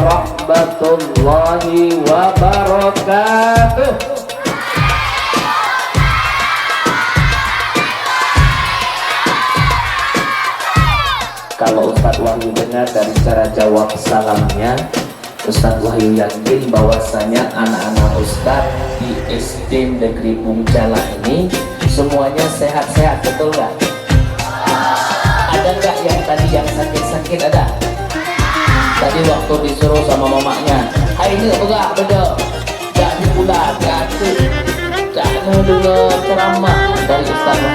warahmatullahi wabarakatuh. Kalau Ustadz Wahyu dengar dari cara jawab salamnya, Ustadz Wahyu yakin bahwasanya anak-anak Ustadz di SD Negeri Bungjala ini semuanya sehat-sehat, betul nggak? Ada nggak yang tadi yang sakit-sakit ada? Tadi waktu disuruh sama mamanya, hari ini enggak beda, gak dipulat, gak dengar ceramah dari Ustadz